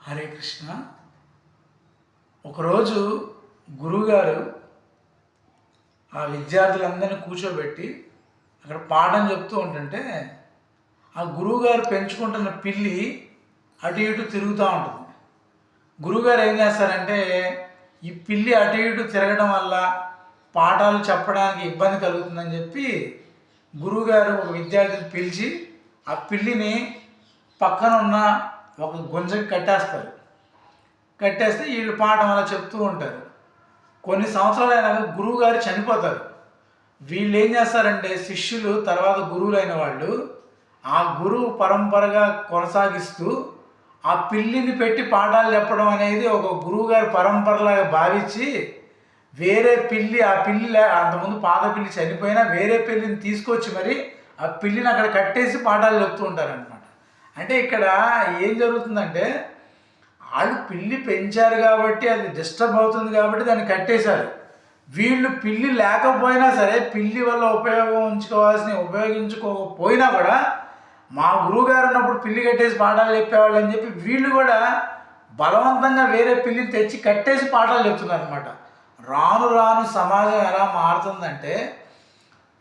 హరే కృష్ణ. ఒకరోజు గురువుగారు ఆ విద్యార్థులందరినీ కూర్చోబెట్టి అక్కడ పాఠం చెప్తూ ఉంటుంటే ఆ గురువుగారు పెంచుకుంటున్న పిల్లి అటు ఇటు తిరుగుతూ ఉంటుంది. గురువుగారు ఏం చేస్తారంటే ఈ పిల్లి అటు ఇటు తిరగడం వల్ల పాఠాలు చెప్పడానికి ఇబ్బంది కలుగుతుందని చెప్పి గురువుగారు ఒక విద్యార్థిని పిలిచి ఆ పిల్లిని పక్కన ఉన్న ఒక గుంజకి కట్టేస్తారు. కట్టేస్తే వీళ్ళు పాఠం అలా చెప్తూ ఉంటారు. కొన్ని సంవత్సరాలు అయినాక గురువు గారు చనిపోతారు. వీళ్ళు ఏం చేస్తారంటే శిష్యులు తర్వాత గురువులైన వాళ్ళు ఆ గురువు పరంపరగా కొనసాగిస్తూ ఆ పిల్లిని పెట్టి పాఠాలు చెప్పడం అనేది ఒక గురువు గారి పరంపరలాగా భావించి వేరే పిల్లి ఆ పిల్లి అంతకుముందు పాత పిల్లి చనిపోయినా వేరే పిల్లిని తీసుకొచ్చి మరి ఆ పిల్లిని అక్కడ కట్టేసి పాఠాలు చెప్తూ ఉంటారనమాట. అంటే ఇక్కడ ఏం జరుగుతుందంటే వాళ్ళు పిల్లి పెంచారు కాబట్టి అది డిస్టర్బ్ అవుతుంది కాబట్టి దాన్ని కట్టేశారు. వీళ్ళు పిల్లి లేకపోయినా సరే పిల్లి వల్ల ఉపయోగించుకోకపోయినా కూడా మా గురువుగారు ఉన్నప్పుడు పిల్లి కట్టేసి పాఠాలు చెప్పేవాళ్ళు అని చెప్పి వీళ్ళు కూడా బలవంతంగా వేరే పిల్లిని తెచ్చి కట్టేసి పాఠాలు చెప్తున్నారు అనమాట. రాను రాను సమాజం ఎలా మారుతుందంటే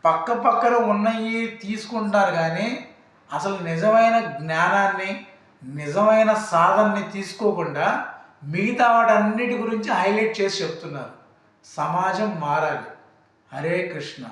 పక్క పక్కన ఉన్నవి తీసుకుంటారు కానీ అసలు నిజమైన జ్ఞానాన్ని నిజమైన సాధనని తీసుకోకుండా మిగతా వాటన్నిటి గురించి హైలైట్ చేసి చెప్తున్నారు. సమాజం మారాలి. హరే కృష్ణ.